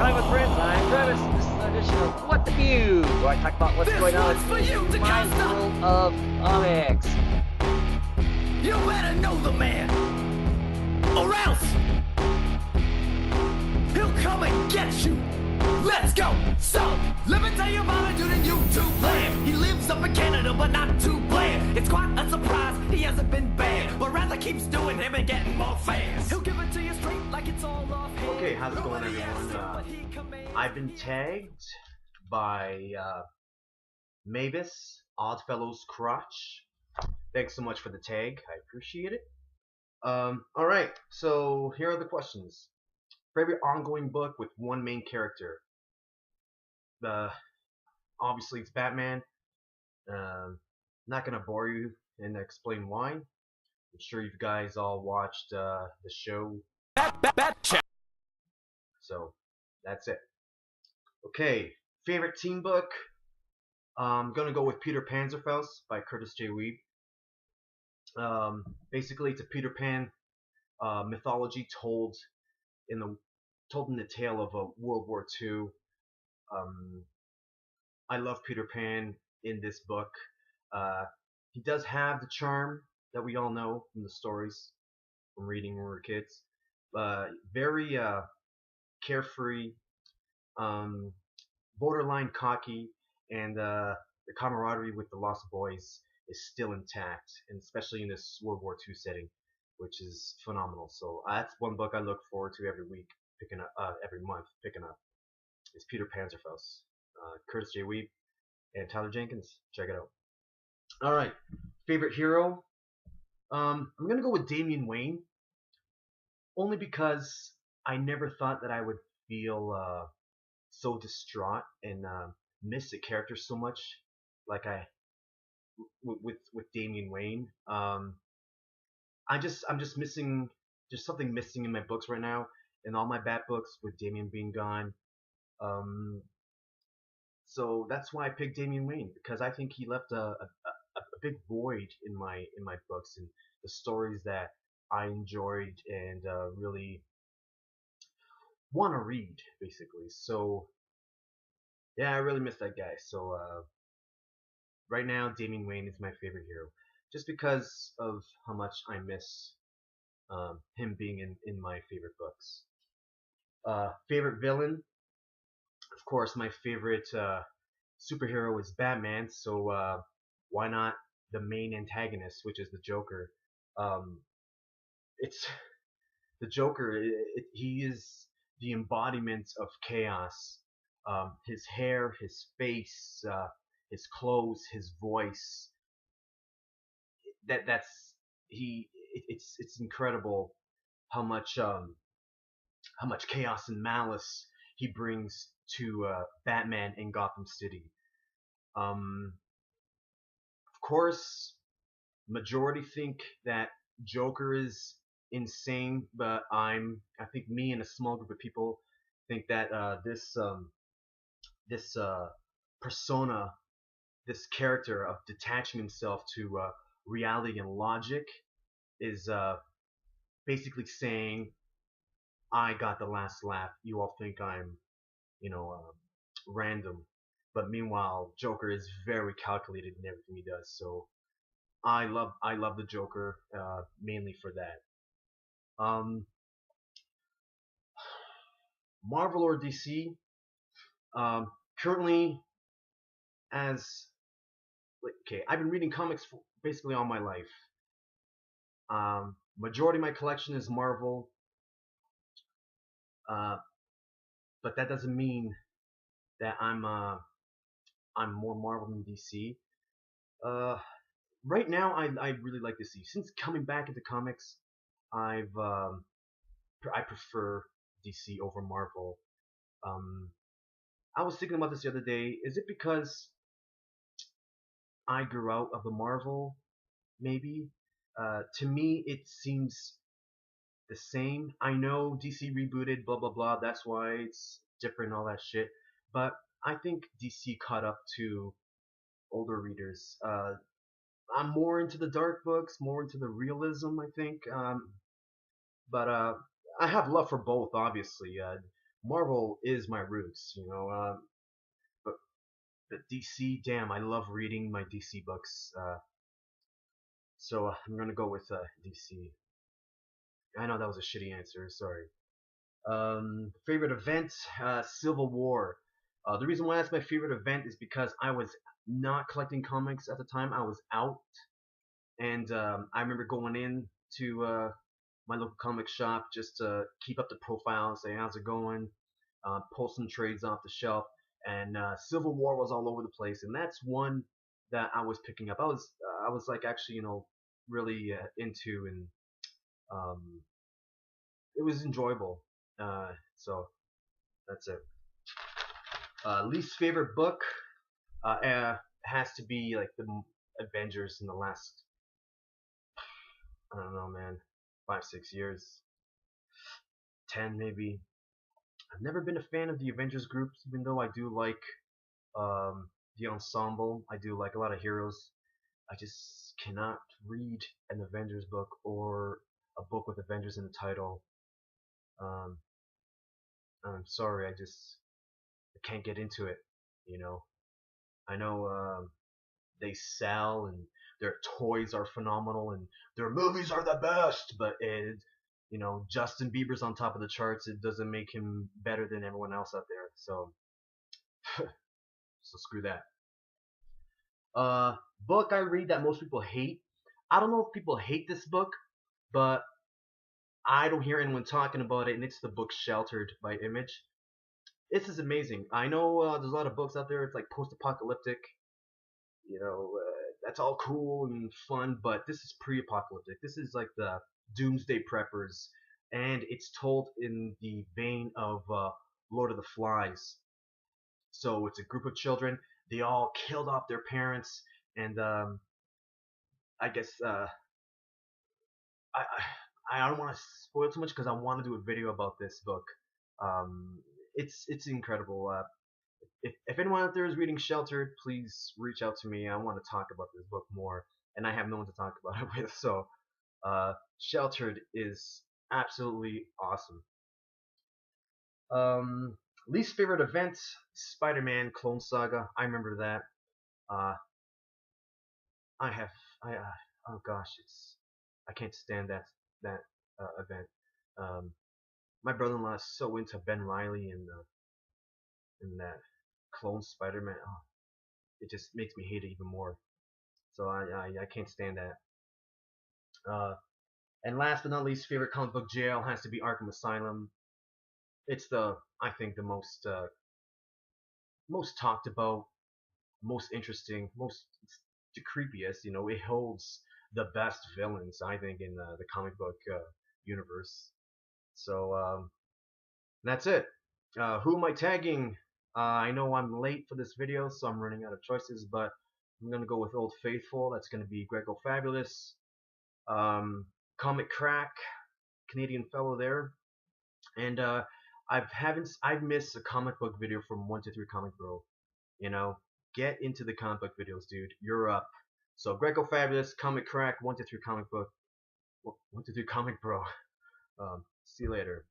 Time with Friends. I'm Travis. This is an edition of What the View, where I talk about what's going on in my world of comics. You better know the man, or else he'll come and get you. Let's go. So, let me tell you about a dude in YouTube land. He lives up in Canada, but not too bland. It's quite a surprise, he hasn't been banned, but rather keeps doing him and getting more fans. He'll give it to you straight like it's all off hand. Okay, how's it going, everyone? I've been tagged by Mavis, Oddfellow's Crotch. Thanks so much for the tag. I appreciate it. Alright, so here are the questions. Favorite ongoing book with one main character? Obviously it's Batman. Not gonna bore you and explain why. I'm sure you guys all watched the show. So that's it. Okay, favorite teen book? I'm gonna go with Peter Panzerfaust by Curtis J. Weeb. Basically, it's a Peter Pan mythology told in the tale of World War II. I love Peter Pan in this book. He does have the charm that we all know from the stories from reading when we were kids. Very carefree, borderline cocky, and the camaraderie with the Lost Boys is still intact, and especially in this World War II setting, which is phenomenal. So that's one book I look forward to every week, every month picking up. Is Peter Panzerfaust, Curtis J. Weeb, and Tyler Jenkins. Check it out. All right, favorite hero. I'm gonna go with Damian Wayne, only because I never thought that I would feel so distraught and miss the character so much, like I with Damian Wayne. I'm just missing. There's something missing in my books right now, in all my Bat books with Damian being gone. So that's why I picked Damian Wayne, because I think he left a big void in my books and the stories that I enjoyed and really want to read, basically. So yeah, I really miss that guy. So right now, Damian Wayne is my favorite hero, just because of how much I miss him being in my favorite books. Favorite villain? Of course, my favorite superhero is Batman, so why not the main antagonist, which is the Joker? It's the Joker. He is the embodiment of chaos. His hair, his face, his clothes, his voice. It's incredible how much chaos and malice he brings to Batman in Gotham City. Of course, majority think that Joker is insane, but I think me and a small group of people think that this persona, this character of detaching himself to reality and logic, is basically saying, I got the last laugh. You all think I'm, random. But meanwhile, Joker is very calculated in everything he does. So I love the Joker mainly for that. Marvel or DC? Currently, I've been reading comics for basically all my life. Majority of my collection is Marvel. But that doesn't mean that I'm more Marvel than DC. Right now, I really like DC. Since coming back into comics, I prefer DC over Marvel. I was thinking about this the other day. Is it because I grew out of the Marvel? Maybe. To me, it seems the same. I know DC rebooted, blah blah blah. That's why it's different, all that shit. But I think DC caught up to older readers. I'm more into the dark books, more into the realism, I think. But I have love for both, obviously. Marvel is my roots, you know. But DC, damn, I love reading my DC books. So I'm gonna go with DC. I know that was a shitty answer. Sorry. Favorite event? Civil War. The reason why that's my favorite event is because I was not collecting comics at the time. I was out, and I remember going in to my local comic shop just to keep up the profile, say how's it going, pull some trades off the shelf, and Civil War was all over the place, and that's one that I was picking up. I was like actually really into, and it was enjoyable. So that's it. Least favorite book has to be like the Avengers in the last, I don't know, man, 5-6 years, 10 maybe. I've never been a fan of the Avengers groups, even though I do like the ensemble. I do like a lot of heroes. I just cannot read an Avengers book or a book with Avengers in the title. I'm sorry, I can't get into it, you know. I know they sell and their toys are phenomenal and their movies are the best, but Justin Bieber's on top of the charts. It doesn't make him better than everyone else out there. So, so screw that. Book I read that most people hate. I don't know if people hate this book, but I don't hear anyone talking about it, and it's the book Sheltered by Image. This is amazing. I know there's a lot of books out there. It's like post-apocalyptic. That's all cool and fun, but this is pre-apocalyptic. This is like the Doomsday Preppers, and it's told in the vein of Lord of the Flies. So it's a group of children. They all killed off their parents, and I guess I don't want to spoil too much because I want to do a video about this book. It's incredible. If anyone out there is reading Sheltered, please reach out to me. I want to talk about this book more, and I have no one to talk about it with. So, Sheltered is absolutely awesome. Least favorite event: Spider-Man Clone Saga. I remember that. Oh gosh, I can't stand that event. My brother-in-law is so into Ben Reilly and that clone Spider-Man. Oh, it just makes me hate it even more. So I can't stand that. And last but not least, favorite comic book jail has to be Arkham Asylum. It's I think the most talked about, most interesting, the creepiest. It holds the best villains, I think, in the comic book universe. So that's it. Who am I tagging? I know I'm late for this video, so I'm running out of choices, but I'm gonna go with Old Faithful. That's gonna be Grego Fabulous, Comic Crack, Canadian fellow there, and I've missed a comic book video from 123 Comic Bro. Get into the comic book videos, dude. You're up. So Grego Fabulous, Comic Crack, 123 Comic Book, 123 Comic Bro. See you later.